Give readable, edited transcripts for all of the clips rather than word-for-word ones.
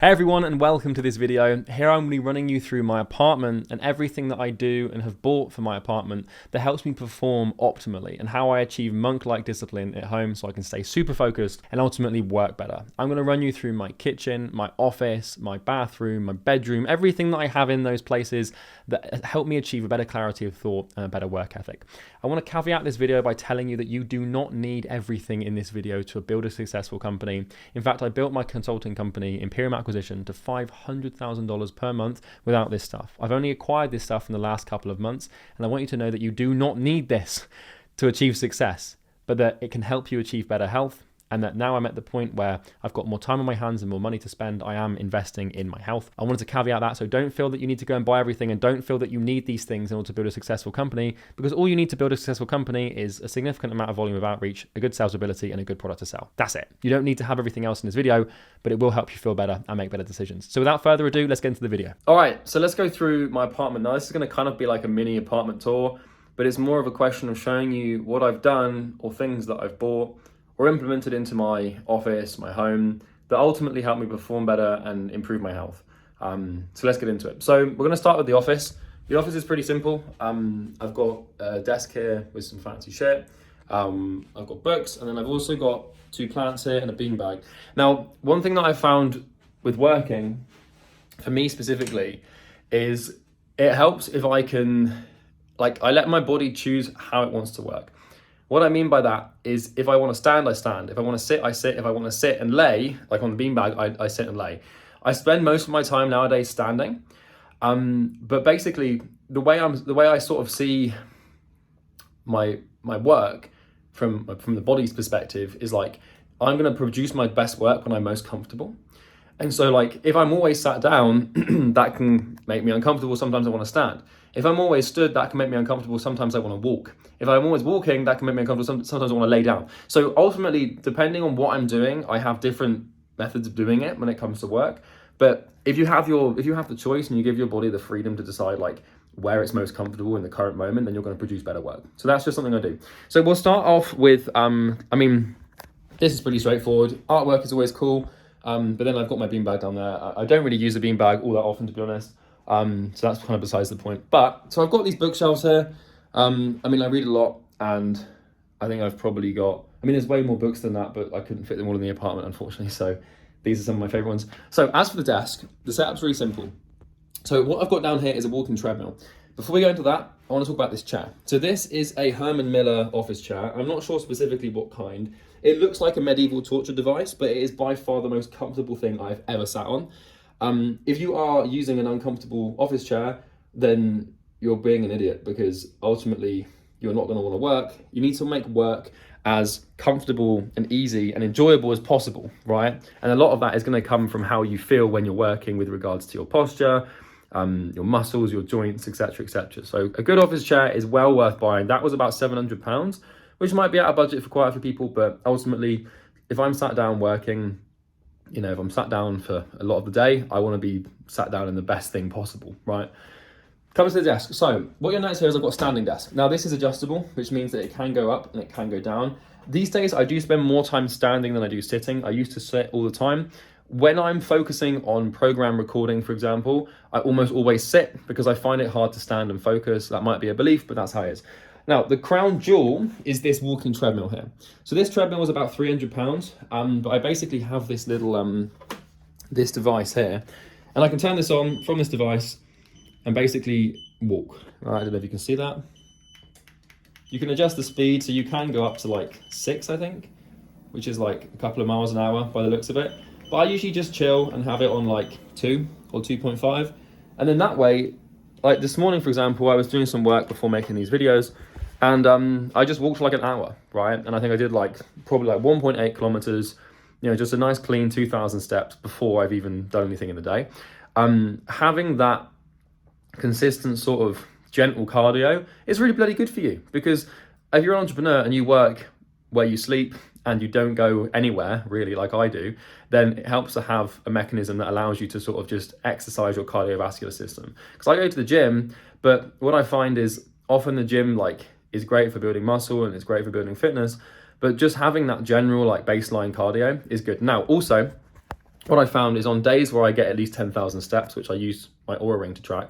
Hey everyone, and welcome to this video. Here I'm going to be running you through my apartment and everything that I do and have bought for my apartment that helps me perform optimally, and how I achieve monk-like discipline at home so I can stay super focused and ultimately work better. I'm going to run you through my kitchen, my office, my bathroom, my bedroom, everything that I have in those places that help me achieve a better clarity of thought and a better work ethic. I want to caveat this video by telling you that you do not need everything in this video to build a successful company. In fact, I built my consulting company, Imperium Acquisition, to $500,000 per month without this stuff. I've only acquired this stuff in the last couple of months, and I want you to know that you do not need this to achieve success, but that it can help you achieve better health, and that now I'm at the point where I've got more time on my hands and more money to spend. I am investing in my health. I wanted to caveat that, so don't feel that you need to go and buy everything, and don't feel that you need these things in order to build a successful company, because all you need to build a successful company is a significant amount of volume of outreach, a good sales ability, and a good product to sell. That's it. You don't need to have everything else in this video, but it will help you feel better and make better decisions. So without further ado, let's get into the video. All right, so let's go through my apartment. Now, this is going to kind of be like a mini apartment tour, but it's more of a question of showing you what I've done or things that I've bought or implemented into my office, my home, that ultimately help me perform better and improve my health. So let's get into it. So we're gonna start with the office. The office is pretty simple. I've got a desk here with some fancy shit. I've got books, and then I've also got 2 plants here and a beanbag. Now, one thing that I found with working, for me specifically, is it helps if I can, I let my body choose how it wants to work. What I mean by that is, if I want to stand, I stand. If I want to sit, I sit. If I want to sit and lay, like on the beanbag, I sit and lay. I spend most of my time nowadays standing. But basically, the way I sort of see my work from the body's perspective is like, I'm going to produce my best work when I'm most comfortable. And so, if I'm always sat down, that can make me uncomfortable. Sometimes I want to stand. If I'm always stood, that can make me uncomfortable. Sometimes I want to walk. If I'm always walking, that can make me uncomfortable. Sometimes I want to lay down. So ultimately, depending on what I'm doing, I have different methods of doing it when it comes to work. But if you have the choice and you give your body the freedom to decide where it's most comfortable in the current moment, then you're going to produce better work. So that's just something I do. So we'll start off with, this is pretty straightforward. Artwork is always cool. But then I've got my beanbag down there. I don't really use the beanbag all that often, to be honest. So that's kind of besides the point. So I've got these bookshelves here. I read a lot, and I think I've probably got, there's way more books than that, but I couldn't fit them all in the apartment, unfortunately. So these are some of my favorite ones. So as for the desk, the setup's really simple. So what I've got down here is a walking treadmill. Before we go into that, I want to talk about this chair. So this is a Herman Miller office chair. I'm not sure specifically what kind. It looks like a medieval torture device, but it is by far the most comfortable thing I've ever sat on. If you are using an uncomfortable office chair, then you're being an idiot, because ultimately you're not going to want to work. You need to make work as comfortable and easy and enjoyable as possible, right? And a lot of that is going to come from how you feel when you're working with regards to your posture, your muscles, your joints, etc., etc. So a good office chair is well worth buying. That was about £700, which might be out of budget for quite a few people, but ultimately, if I'm sat down working, if I'm sat down for a lot of the day, I want to be sat down in the best thing possible, right? Comes to the desk. So what you'll notice here is I've got a standing desk. Now this is adjustable, which means that it can go up and it can go down. These days I do spend more time standing than I do sitting. I used to sit all the time. When I'm focusing on program recording, for example, I almost always sit because I find it hard to stand and focus. That might be a belief, but that's how it is. Now, the crown jewel is this walking treadmill here. So this treadmill was about £300, but I basically have this little, this device here, and I can turn this on from this device and basically walk. All right, I don't know if you can see that. You can adjust the speed, so you can go up to 6, I think, which is a couple of miles an hour by the looks of it. But I usually just chill and have it on 2 or 2.5. And then that way, this morning, for example, I was doing some work before making these videos, and I just walked for an hour, right? And I think I did probably 1.8 kilometers, just a nice clean 2,000 steps before I've even done anything in the day. Having that consistent sort of gentle cardio is really bloody good for you, because if you're an entrepreneur and you work where you sleep and you don't go anywhere really like I do, then it helps to have a mechanism that allows you to sort of just exercise your cardiovascular system. Because I go to the gym, but what I find is often the gym is great for building muscle and it's great for building fitness, but just having that general baseline cardio is good. Now also, what I found is on days where I get at least 10,000 steps, which I use my Oura Ring to track,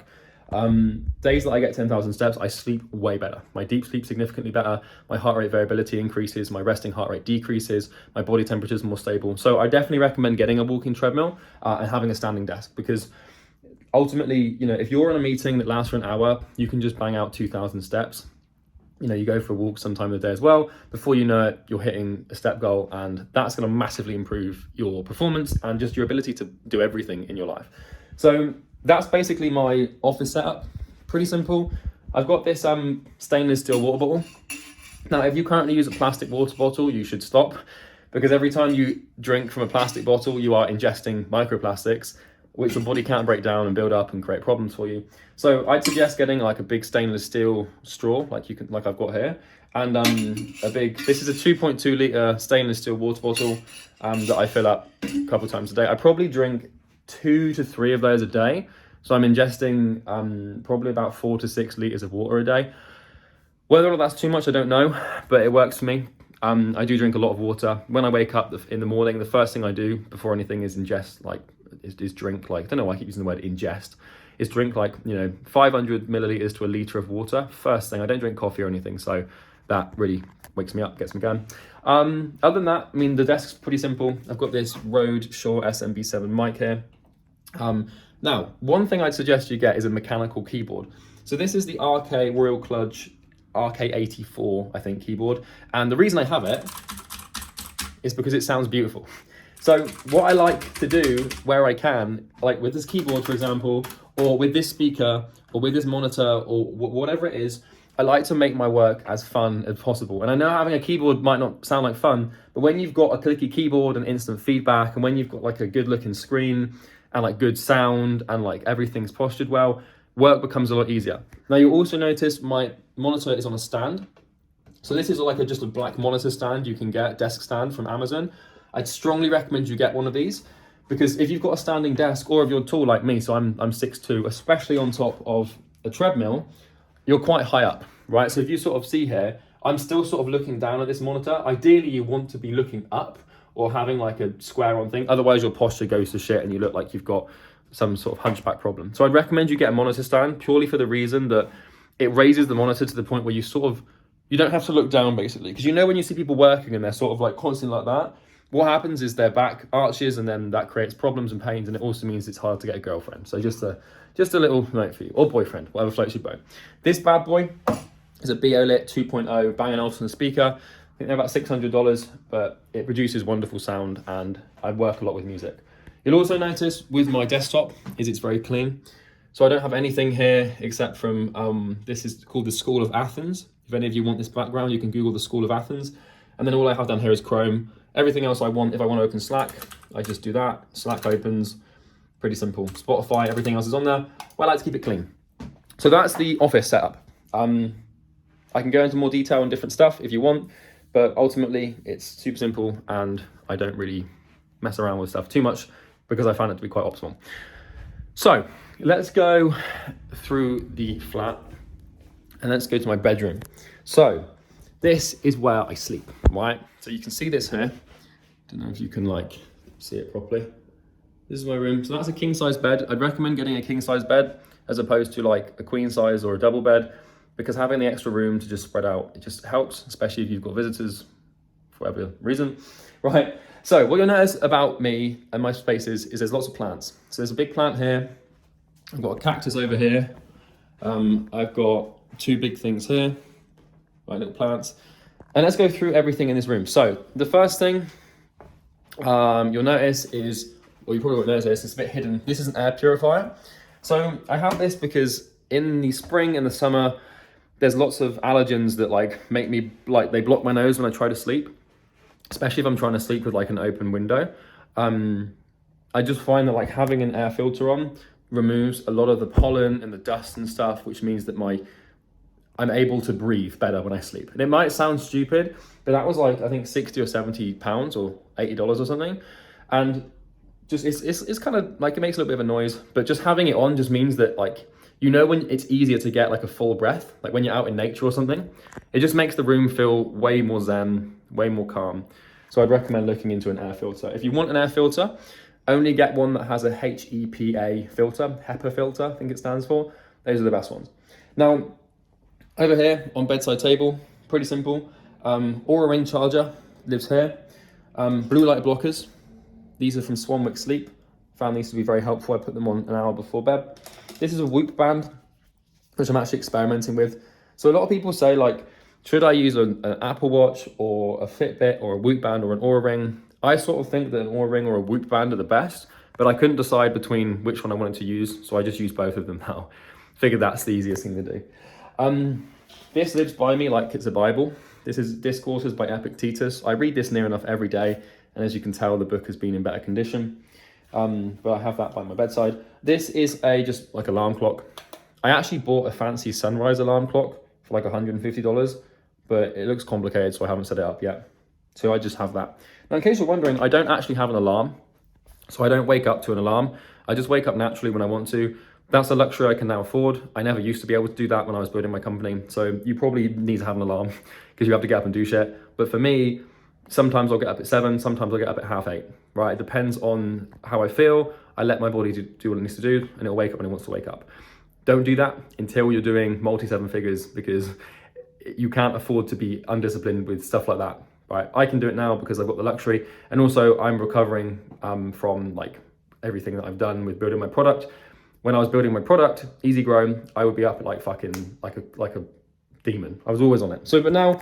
days that I get 10,000 steps, I sleep way better. My deep sleep significantly better, my heart rate variability increases, my resting heart rate decreases, my body temperature is more stable. So I definitely recommend getting a walking treadmill and having a standing desk, because ultimately, you know, if you're in a meeting that lasts for an hour, you can just bang out 2,000 steps. You know, you go for a walk sometime of the day as well. Before you know it, you're hitting a step goal, and that's going to massively improve your performance and just your ability to do everything in your life. So that's basically my office setup. Pretty simple. I've got this stainless steel water bottle. Now, if you currently use a plastic water bottle, you should stop, because every time you drink from a plastic bottle, you are ingesting microplastics, which your body can't break down and build up and create problems for you. So I'd suggest getting like a big stainless steel straw, like I've got here, and this is a 2.2 litre stainless steel water bottle that I fill up a couple of times a day. I probably drink 2 to 3 of those a day. So I'm ingesting probably about 4 to 6 litres of water a day. Whether or not that's too much, I don't know, but it works for me. I do drink a lot of water. When I wake up in the morning, the first thing I do before anything is drink, like, I don't know why I keep using the word ingest, is drink like, 500 milliliters to a liter of water. First thing, I don't drink coffee or anything, so that really wakes me up, gets me going. Other than that, I mean, the desk's pretty simple. I've got this Rode Shure SMB7 mic here. Now, one thing I'd suggest you get is a mechanical keyboard. So this is the RK Royal Clutch RK84, I think, keyboard. And the reason I have it is because it sounds beautiful. So what I like to do where I can, like with this keyboard, for example, or with this speaker, or with this monitor, or whatever it is, I like to make my work as fun as possible. And I know having a keyboard might not sound like fun, but when you've got a clicky keyboard and instant feedback, and when you've got like a good looking screen and like good sound and like everything's postured well, work becomes a lot easier. Now you'll also notice my monitor is on a stand. So this is like just a black monitor stand you can get, desk stand from Amazon. I'd strongly recommend you get one of these, because if you've got a standing desk, or if you're tall like me, so I'm 6'2", especially on top of a treadmill, you're quite high up, right? So if you sort of see here, I'm still sort of looking down at this monitor. Ideally, you want to be looking up or having like a square on thing. Otherwise, your posture goes to shit and you look like you've got some sort of hunchback problem. So I'd recommend you get a monitor stand, purely for the reason that it raises the monitor to the point where you don't have to look down, basically. Because when you see people working and they're sort of like constantly like that, what happens is their back arches, and then that creates problems and pains, and it also means it's hard to get a girlfriend. So just a little note for you, or boyfriend, whatever floats your boat. This bad boy is a BOLit 2.0 Bang & Olufsen speaker. I think they're about $600, but it produces wonderful sound, and I work a lot with music. You'll also notice with my desktop it's very clean. So I don't have anything here except from, this is called the School of Athens. If any of you want this background, you can Google the School of Athens. And then all I have down here is Chrome. Everything else if I want to open Slack, I just do that. Slack opens, pretty simple. Spotify, everything else is on there. Well, I like to keep it clean. So that's the office setup. I can go into more detail on different stuff if you want, but ultimately it's super simple, and I don't really mess around with stuff too much because I find it to be quite optimal. So let's go through the flat and let's go to my bedroom. So this is where I sleep, right? So you can see this here. Don't know if you can see it properly. This is my room. So that's a king size bed. I'd recommend getting a king size bed as opposed to like a queen size or a double bed, because having the extra room to just spread out, it just helps, especially if you've got visitors for whatever reason, right? So what you'll notice about me and my spaces is there's lots of plants. So there's a big plant here. I've got a cactus over here. I've got 2 big things here, my little plants. And let's go through everything in this room. So the first thing you'll notice is, or you probably won't notice this, it's a bit hidden. This is an air purifier. So I have this because in the spring and the summer, there's lots of allergens that make me, they block my nose when I try to sleep, especially if I'm trying to sleep with an open window. I just find that having an air filter on removes a lot of the pollen and the dust and stuff, which means that I'm able to breathe better when I sleep. And it might sound stupid, but that was I think 60 or 70 pounds or $80 or something. And just, it's kind of it makes a little bit of a noise, but just having it on just means that when it's easier to get a full breath, when you're out in nature or something, it just makes the room feel way more zen, way more calm. So I'd recommend looking into an air filter. If you want an air filter, Only get one that has a HEPA filter, HEPA filter, I think it stands for. Those are the best ones. Now, over here on bedside table, pretty simple. Aura ring charger lives here. Blue light blockers. These are from Swanwick Sleep. Found these to be very helpful. I put them on an hour before bed. This is a Whoop band, which I'm actually experimenting with. So a lot of people say, like, should I use an Apple Watch or a Fitbit or a Whoop band or an Aura ring? I sort of think that an Aura ring or a Whoop band are the best, but I couldn't decide between which one I wanted to use, so I just use both of them now. Figured that's the easiest thing to do. This lives by me like it's a Bible. This is Discourses by Epictetus. I read this near enough every day, and as you can tell, the book has been in better condition. But I have that by my bedside. This is just like alarm clock. I actually bought a fancy sunrise alarm clock for like $150, but it looks complicated, so I haven't set it up yet. So I just have that. Now, in case you're wondering, I don't actually have an alarm, so I don't wake up to an alarm. I just wake up naturally when I want to. That's a luxury I can now afford. I never used to be able to do that when I was building my company. So you probably need to have an alarm because you have to get up and do shit. But for me, sometimes I'll get up at 7, sometimes I'll get up at 7:30, right? It depends on how I feel. I let my body do what it needs to do, and it'll wake up when it wants to wake up. Don't do that until you're doing multi-seven figures, because you can't afford to be undisciplined with stuff like that, right? I can do it now because I've got the luxury, and also I'm recovering from like everything that I've done with building my product. When I was building my product, easy grown, I would be up at like fucking like a demon. I was always on it. So, but now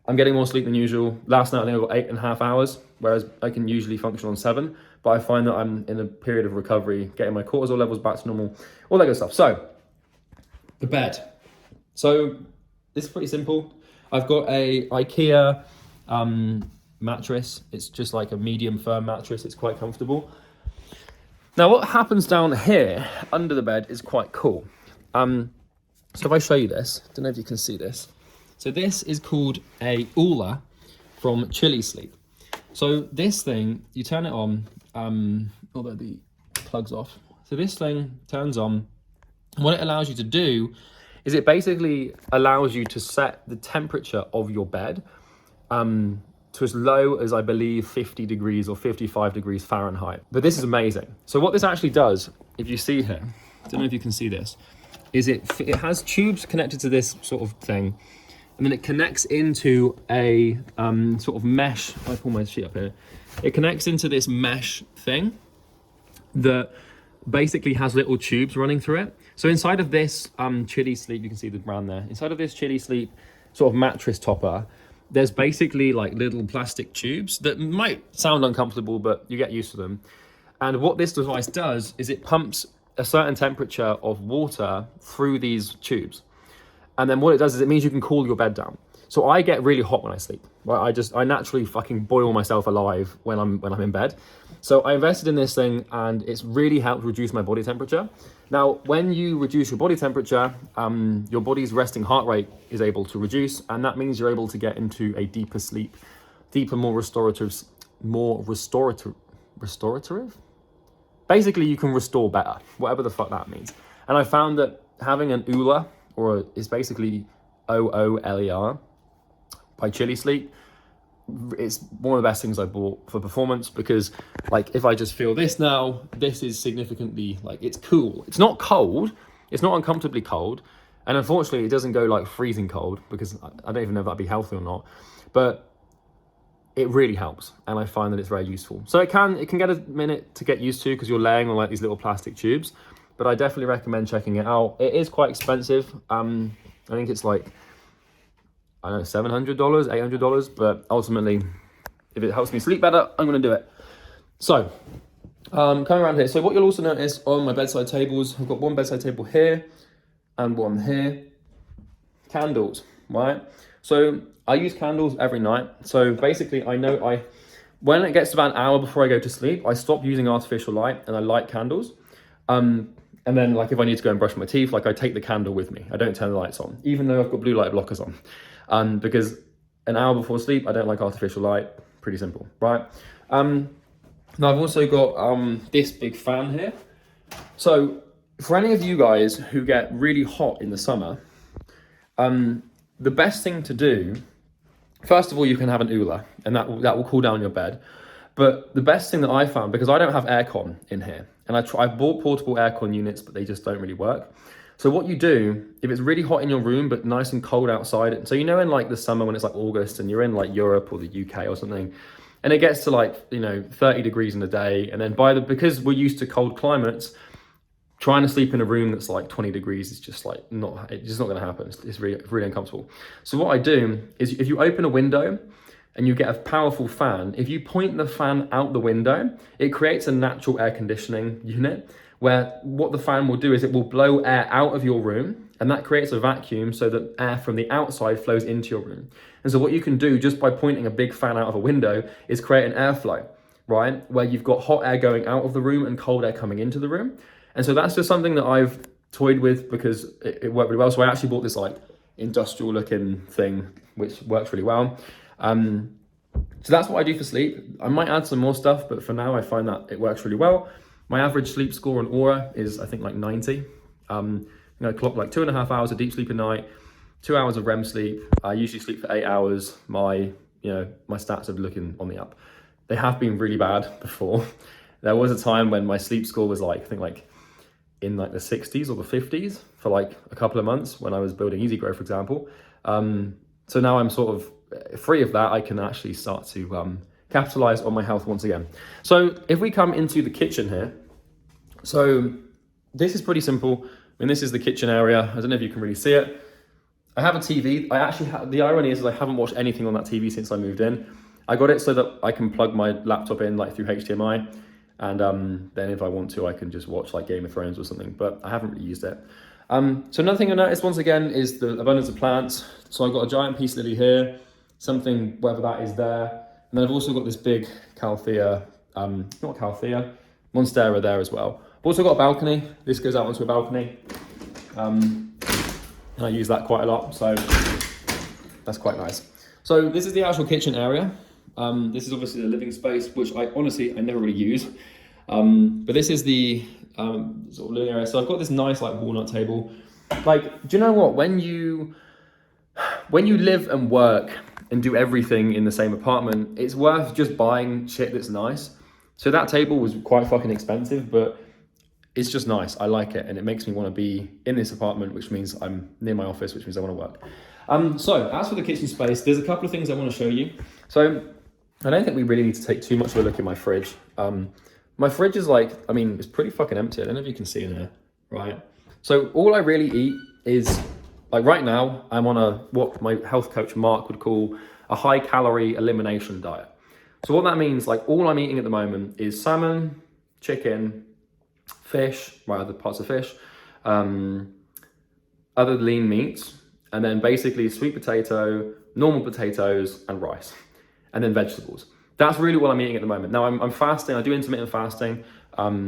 I'm getting more sleep than usual. Last night I think I got 8.5 hours, whereas I can usually function on 7. But I find that I'm in a period of recovery, getting my cortisol levels back to normal, all that good stuff. So, the bed. So this is pretty simple. I've got a IKEA mattress. It's just like a medium firm mattress. It's quite comfortable. Now, what happens down here under the bed is quite cool. So if I show you this, I don't know if you can see this. So this is called a Oola from Chili Sleep. So this thing, you turn it on, although the plug's off. So this thing turns on. What it allows you to do is it basically allows you to set the temperature of your bed to as low as, I believe, 50 degrees or 55 degrees Fahrenheit. But this is amazing. So what this actually does, if you see here, I don't know if you can see this, is it has tubes connected to this sort of thing, and then it connects into a sort of mesh. I pull my sheet up here. It connects into this mesh thing that basically has little tubes running through it. So inside of this Chili Sleep, you can see the brand there. Inside of this Chili Sleep sort of mattress topper, there's basically like little plastic tubes that might sound uncomfortable, but you get used to them. And what this device does is it pumps a certain temperature of water through these tubes. And then what it does is it means you can cool your bed down. So I get really hot when I sleep. Right? I naturally fucking boil myself alive when I'm in bed. So I invested in this thing, and it's really helped reduce my body temperature. Now, when you reduce your body temperature, your body's resting heart rate is able to reduce, and that means you're able to get into a deeper sleep, more restorative. Basically, you can restore better, whatever the fuck that means. And I found that having an Oola, is basically OOLER by Chili Sleep, it's one of the best things I bought for performance, because like if I just feel this now, this is significantly like, it's cool. It's not cold. It's not uncomfortably cold. And unfortunately it doesn't go like freezing cold, because I don't even know if that'd be healthy or not, but it really helps. And I find that it's very useful. So it can get a minute to get used to, because you're laying on like these little plastic tubes, but I definitely recommend checking it out. It is quite expensive. I think it's like, I don't know, $700, $800, but ultimately, if it helps me sleep better, I'm gonna do it. So, coming around here. So what you'll also notice on my bedside tables, I've got one bedside table here and one here. Candles, right? So I use candles every night. So basically when it gets to about an hour before I go to sleep, I stop using artificial light and I light candles. And then like if I need to go and brush my teeth, like I take the candle with me. I don't turn the lights on, even though I've got blue light blockers on. Because an hour before sleep, I don't like artificial light. Pretty simple, right? Now I've also got this big fan here. So for any of you guys who get really hot in the summer, the best thing to do, first of all, you can have an Oola, and that will cool down your bed. But the best thing that I found, because I don't have aircon in here, and I bought portable aircon units, but they just don't really work. So what you do, if it's really hot in your room, but nice and cold outside, so you know in like the summer when it's like August and you're in like Europe or the UK or something, and it gets to like, 30 degrees in a day, and then because we're used to cold climates, trying to sleep in a room that's like 20 degrees is just like it's just not gonna happen. It's really uncomfortable. So what I do is if you open a window and you get a powerful fan, if you point the fan out the window, it creates a natural air conditioning unit where what the fan will do is it will blow air out of your room, and that creates a vacuum so that air from the outside flows into your room. And so what you can do just by pointing a big fan out of a window is create an airflow, right? Where you've got hot air going out of the room and cold air coming into the room. And so that's just something that I've toyed with because it worked really well. So I actually bought this like industrial looking thing, which works really well. So that's what I do for sleep. I might add some more stuff, but for now I find that it works really well. My average sleep score on Aura is I think like 90. I clock like 2.5 hours of deep sleep a night, 2 hours of REM sleep. I usually sleep for 8 hours. My stats are looking on the up. They have been really bad before. There was a time when my sleep score was like, I think like in like the 60s or the 50s for like a couple of months when I was building Easy Grow, for example. So now I'm sort of free of that. I can actually start to capitalize on my health once again. So if we come into the kitchen here, so this is pretty simple. I mean, this is the kitchen area. I don't know if you can really see it. I have a TV. The irony is I haven't watched anything on that TV since I moved in. I got it so that I can plug my laptop in like through HDMI. And then if I want to, I can just watch like Game of Thrones or something, but I haven't really used it. So another thing I noticed once again is the abundance of plants. So I've got a giant peace lily here, something, whether that is there. And then I've also got this big Monstera there as well. I've also got a balcony. This goes out onto a balcony. And I use that quite a lot, so that's quite nice. So this is the actual kitchen area. This is obviously the living space, which I never really use. But this is the sort of living area. So I've got this nice like walnut table. Like, do you know what? When you live and work and do everything in the same apartment, it's worth just buying shit that's nice. So that table was quite fucking expensive, but it's just nice. I like it, and it makes me want to be in this apartment, which means I'm near my office, which means I want to work. So as for the kitchen space, there's a couple of things I want to show you. So I don't think we really need to take too much of a look at my fridge. My fridge is it's pretty fucking empty. I don't know if you can see in here, right? So all I really eat is, like right now, I'm on what my health coach Mark would call a high calorie elimination diet. So what that means, like all I'm eating at the moment is salmon, chicken, fish, other parts of fish, other lean meats, and then basically sweet potato, normal potatoes, and rice, and then vegetables. That's really what I'm eating at the moment. Now I'm fasting. I do intermittent fasting,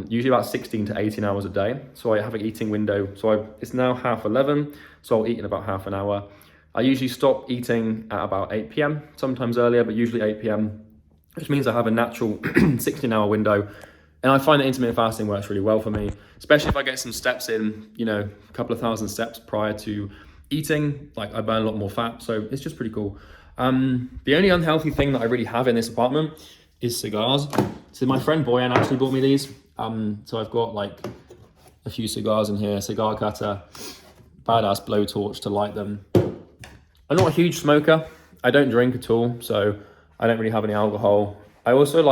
usually about 16 to 18 hours a day. So I have an eating window. So it's now 10:30, so I'll eat in about half an hour. I usually stop eating at about 8 p.m, sometimes earlier, but usually 8 p.m, which means I have a natural 16-hour window. And I find that intermittent fasting works really well for me, especially if I get some steps in, a couple of thousand steps prior to eating. Like I burn a lot more fat, so it's just pretty cool. The only unhealthy thing that I really have in this apartment is cigars. So my friend Boyan actually bought me these. So I've got like a few cigars in here, cigar cutter, badass blowtorch to light them. I'm not a huge smoker. I don't drink at all, so I don't really have any alcohol. I also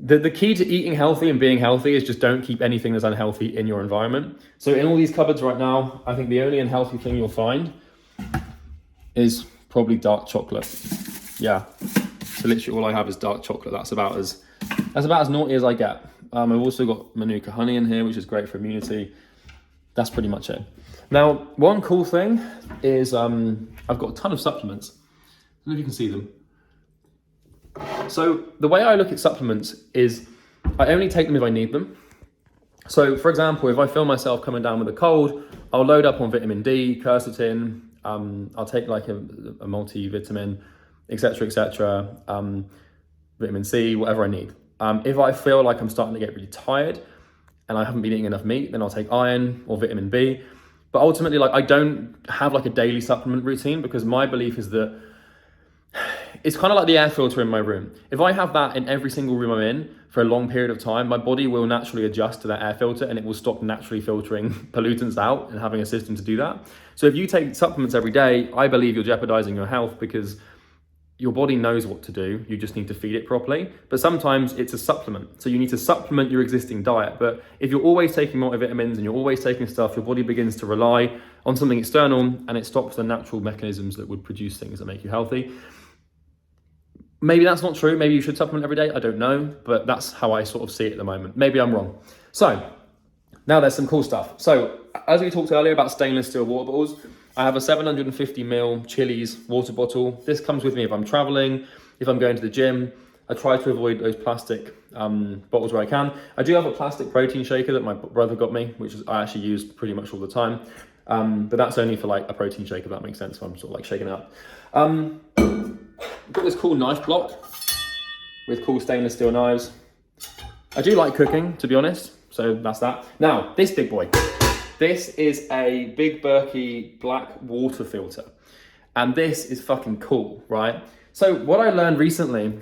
the key to eating healthy and being healthy is just don't keep anything that's unhealthy in your environment. So in all these cupboards right now, I think the only unhealthy thing you'll find is probably dark chocolate. Yeah, so literally all I have is dark chocolate. That's about as naughty as I get. I've also got Manuka honey in here, which is great for immunity. That's pretty much it. Now, one cool thing is I've got a ton of supplements. I don't know if you can see them. So the way I look at supplements is I only take them if I need them. So for example, if I feel myself coming down with a cold, I'll load up on vitamin D, quercetin, I'll take like a multivitamin, etc., vitamin C, whatever I need. If I feel like I'm starting to get really tired and I haven't been eating enough meat, then I'll take iron or vitamin B. But ultimately, I don't have like a daily supplement routine, because my belief is that it's kind of like the air filter in my room. If I have that in every single room I'm in for a long period of time, my body will naturally adjust to that air filter and it will stop naturally filtering pollutants out and having a system to do that. So if you take supplements every day, I believe you're jeopardizing your health because your body knows what to do. You just need to feed it properly. But sometimes it's a supplement. So you need to supplement your existing diet. But if you're always taking multivitamins and you're always taking stuff, your body begins to rely on something external and it stops the natural mechanisms that would produce things that make you healthy. Maybe that's not true. Maybe you should supplement every day. I don't know, but that's how I sort of see it at the moment. Maybe I'm wrong. So now there's some cool stuff. So as we talked earlier about stainless steel water bottles, I have a 750ml Chili's water bottle. This comes with me if I'm traveling, if I'm going to the gym. I try to avoid those plastic bottles where I can. I do have a plastic protein shaker that my brother got me, which I actually use pretty much all the time. But that's only for like a protein shaker, if that makes sense. So I'm sort of like shaking it up. I've got this cool knife block with cool stainless steel knives. I do like cooking, to be honest. So that's that. Now, this big boy. This is a Big Berkey black water filter. And this is fucking cool, right? So what I learned recently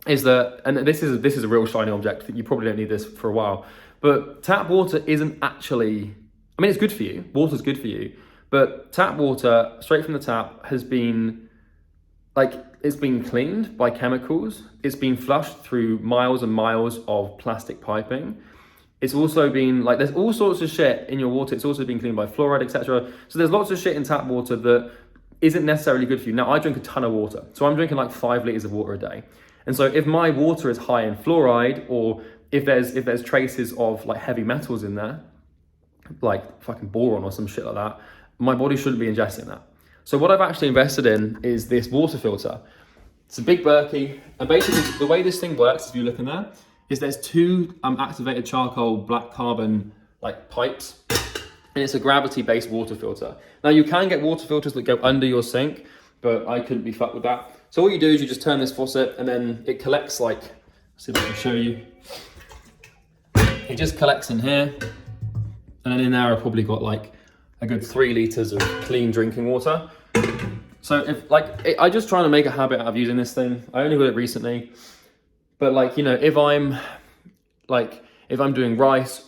is that, and this is a real shiny object, that you probably don't need this for a while, but tap water isn't actually, I mean, it's good for you. Water's good for you. But tap water, straight from the tap, has been, it's been cleaned by chemicals. It's been flushed through miles and miles of plastic piping. It's also been there's all sorts of shit in your water. It's also been cleaned by fluoride, etc. So there's lots of shit in tap water that isn't necessarily good for you. Now, I drink a ton of water. So I'm drinking like 5 liters of water a day. And so if my water is high in fluoride, or if there's traces of like heavy metals in there, like fucking boron or some shit like that, my body shouldn't be ingesting that. So what I've actually invested in is this water filter. It's a Big Berkey. And basically the way this thing works, if you look in there, is there's two activated charcoal black carbon like pipes, and it's a gravity-based water filter. Now you can get water filters that go under your sink, but I couldn't be fucked with that. So what you do is you just turn this faucet and then it collects let's see if I can show you. It just collects in here, and then in there I've probably got like a good 3 liters of clean drinking water. So if I just trying to make a habit out of using this thing. I only got it recently. But if I'm doing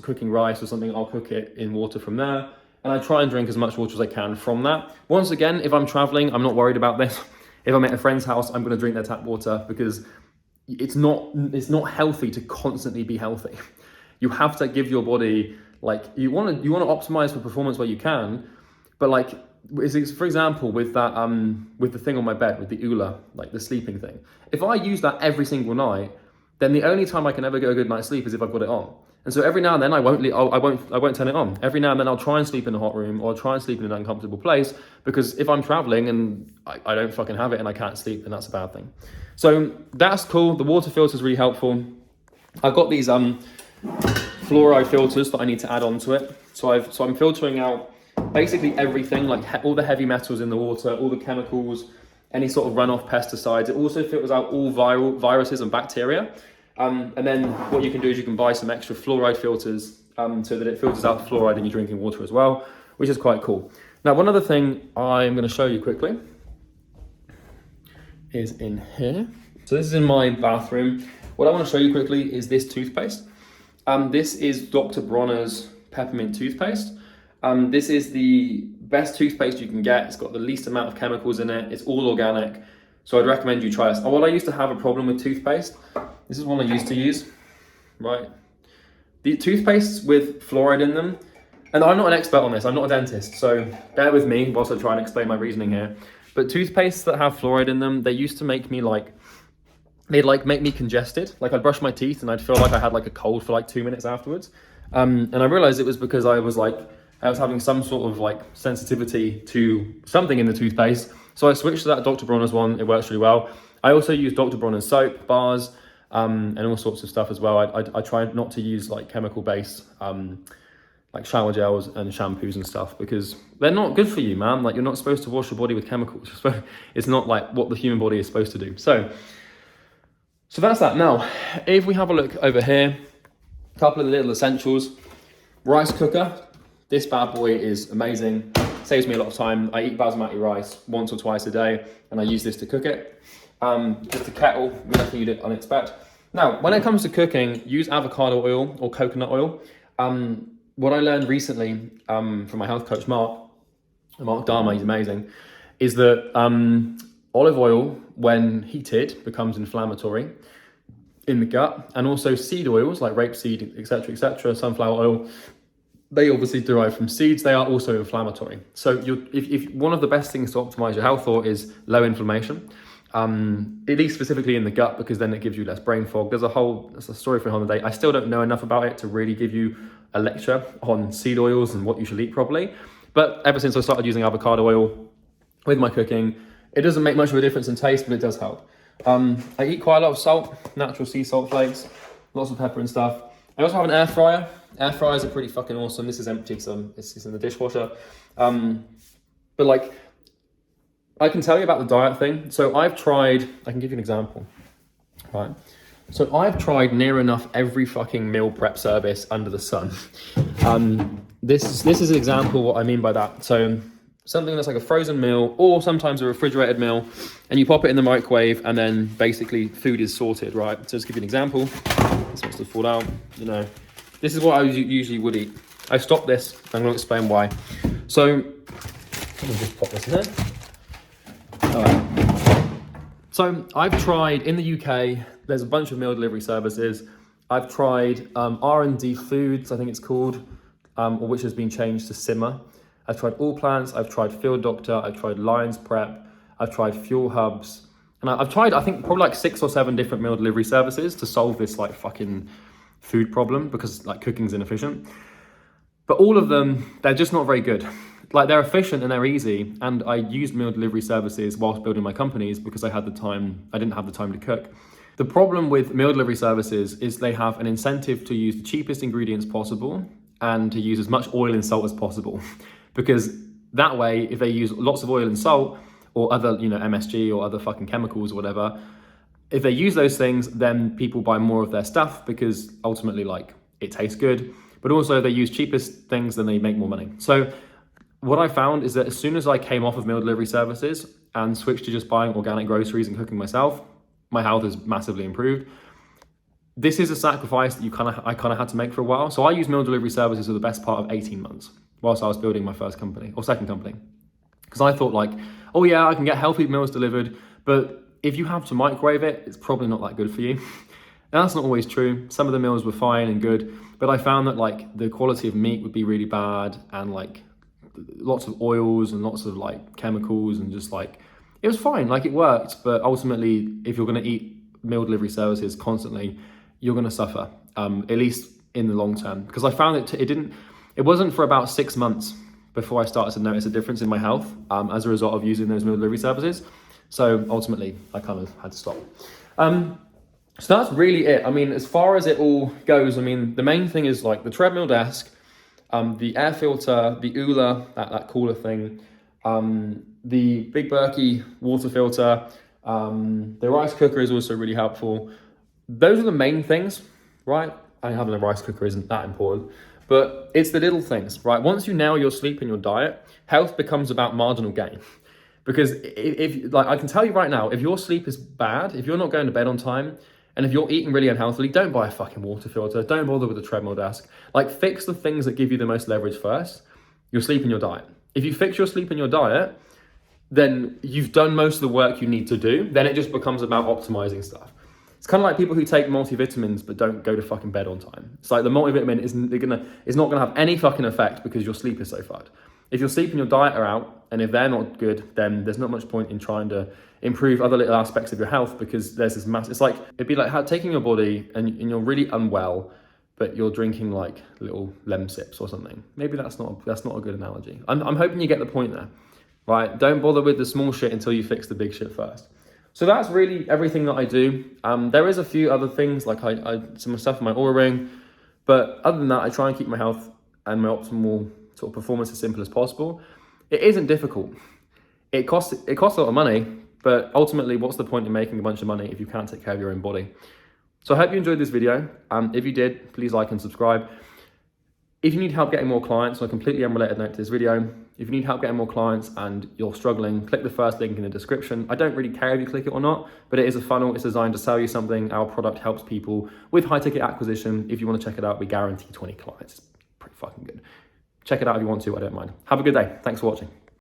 cooking rice or something, I'll cook it in water from there. And I try and drink as much water as I can from that. Once again, if I'm traveling, I'm not worried about this. If I'm at a friend's house, I'm gonna drink their tap water because it's not healthy to constantly be healthy. You have to give your body, you wanna optimize for performance where you can, but for example, with that, with the thing on my bed, with the Oola, the sleeping thing. If I use that every single night, then the only time I can ever get a good night's sleep is if I've got it on. And so every now and then I won't turn it on. Every now and then I'll try and sleep in a hot room or try and sleep in an uncomfortable place, because if I'm traveling and I don't fucking have it and I can't sleep, then that's a bad thing. So that's cool. The water filter is really helpful. I've got these fluoride filters that I need to add onto it. So I'm filtering out basically everything, all the heavy metals in the water, all the chemicals, any sort of runoff pesticides. It also filters out all viruses and bacteria. And then what you can do is you can buy some extra fluoride filters so that it filters out fluoride in your drinking water as well, which is quite cool. Now, one other thing I'm going to show you quickly is in here. So this is in my bathroom. What I want to show you quickly is this toothpaste. This is Dr. Bronner's peppermint toothpaste. This is the best toothpaste you can get. It's got the least amount of chemicals in it. It's all organic. So I'd recommend you try this. What I used to have a problem with toothpaste, this is one I used to use, right? The toothpastes with fluoride in them, and I'm not an expert on this, I'm not a dentist, so bear with me whilst I try and explain my reasoning here. But toothpastes that have fluoride in them, they used to make me they'd make me congested. I'd brush my teeth and I'd feel like I had a cold for 2 minutes afterwards. And I realized it was because I was having some sort of sensitivity to something in the toothpaste. So I switched to that Dr. Bronner's one. It works really well. I also use Dr. Bronner's soap, bars, and all sorts of stuff as well. I try not to use chemical-based shower gels and shampoos and stuff, because they're not good for you, man. You're not supposed to wash your body with chemicals. It's not what the human body is supposed to do. So that's that. Now, if we have a look over here, a couple of the little essentials. Rice cooker. This bad boy is amazing. Saves me a lot of time. I eat basmati rice once or twice a day, and I use this to cook it. Just a kettle, nothing you'd unexpect. Now, when it comes to cooking, use avocado oil or coconut oil. What I learned recently from my health coach, Mark Dharma, he's amazing, is that olive oil, when heated, becomes inflammatory in the gut, and also seed oils like rapeseed, etc., sunflower oil, they obviously derive from seeds. They are also inflammatory. So if one of the best things to optimize your health for is low inflammation, at least specifically in the gut, because then it gives you less brain fog. There's a story for another day. I still don't know enough about it to really give you a lecture on seed oils and what you should eat properly. But ever since I started using avocado oil with my cooking, it doesn't make much of a difference in taste, but it does help. I eat quite a lot of salt, natural sea salt flakes, lots of pepper and stuff. I also have an air fryer. Air fryers are pretty fucking awesome. This is empty, so it's in the dishwasher. But like, I can tell you about the diet thing. So I can give you an example, right? So I've tried near enough every fucking meal prep service under the sun. This is an example of what I mean by that. So something that's like a frozen meal or sometimes a refrigerated meal, and you pop it in the microwave and then basically food is sorted, right? So just give you an example. This must have fallen out, you know. This is what I usually would eat. I stopped this. I'm going to explain why. So let me just pop this in there. All right. So I've tried in the UK. There's a bunch of meal delivery services. I've tried R&D Foods, I think it's called, or which has been changed to Simmer. I've tried All Plants. I've tried Field Doctor. I've tried Lions Prep. I've tried Fuel Hubs. And I've tried, I think, probably like 6 or 7 different meal delivery services to solve this like fucking food problem, because like cooking's inefficient. But all of them, they're just not very good. Like, they're efficient and they're easy. And I used meal delivery services whilst building my companies because I didn't have the time to cook. The problem with meal delivery services is they have an incentive to use the cheapest ingredients possible and to use as much oil and salt as possible. Because that way, if they use lots of oil and salt or other, MSG or other fucking chemicals or whatever, if they use those things, then people buy more of their stuff because ultimately, like, it tastes good. But also, they use cheapest things, then they make more money. So what I found is that as soon as I came off of meal delivery services and switched to just buying organic groceries and cooking myself, my health has massively improved. This is a sacrifice that I kind of had to make for a while. So I used meal delivery services for the best part of 18 months whilst I was building my first company or second company. Because I thought like, oh yeah, I can get healthy meals delivered, but if you have to microwave it, it's probably not that good for you. And that's not always true. Some of the meals were fine and good, but I found that like the quality of meat would be really bad, and like lots of oils and lots of like chemicals, and just like, it was fine, like it worked. But ultimately, if you're going to eat meal delivery services constantly, you're going to suffer, at least in the long term. Because I found it wasn't for about 6 months before I started to notice a difference in my health as a result of using those meal delivery services. So ultimately, I kind of had to stop. So that's really it. I mean, as far as it all goes, I mean, the main thing is like the treadmill desk, the air filter, the Oola, that cooler thing, the Big Berkey water filter, the rice cooker is also really helpful. Those are the main things, right? I mean, having a rice cooker isn't that important, but it's the little things, right? Once you nail your sleep and your diet, health becomes about marginal gain. Because if like, I can tell you right now, if your sleep is bad, if you're not going to bed on time, and if you're eating really unhealthily, don't buy a fucking water filter. Don't bother with a treadmill desk. Like, fix the things that give you the most leverage first. Your sleep and your diet. If you fix your sleep and your diet, then you've done most of the work you need to do. Then it just becomes about optimizing stuff. It's kind of like people who take multivitamins but don't go to fucking bed on time. It's like the multivitamin is not gonna have any fucking effect because your sleep is so fucked. If your sleep and your diet are out, and if they're not good, then there's not much point in trying to improve other little aspects of your health, because there's this mass. It's like, it'd be like taking your body and you're really unwell, but you're drinking like little lem sips or something. Maybe that's not a good analogy. I'm hoping you get the point there, right? Don't bother with the small shit until you fix the big shit first. So that's really everything that I do. There is a few other things, like some stuff in my Oura ring, but other than that, I try and keep my health and my optimal sort of performance as simple as possible. It isn't difficult. It costs a lot of money, but ultimately, what's the point in making a bunch of money if you can't take care of your own body? So I hope you enjoyed this video. If you did, please like and subscribe. If you need help getting more clients, on a completely unrelated note to this video, if you need help getting more clients and you're struggling, click the first link in the description. I don't really care if you click it or not, but it is a funnel. It's designed to sell you something. Our product helps people with high ticket acquisition. If you want to check it out, we guarantee 20 clients. It's pretty fucking good. Check it out if you want to, I don't mind. Have a good day. Thanks for watching.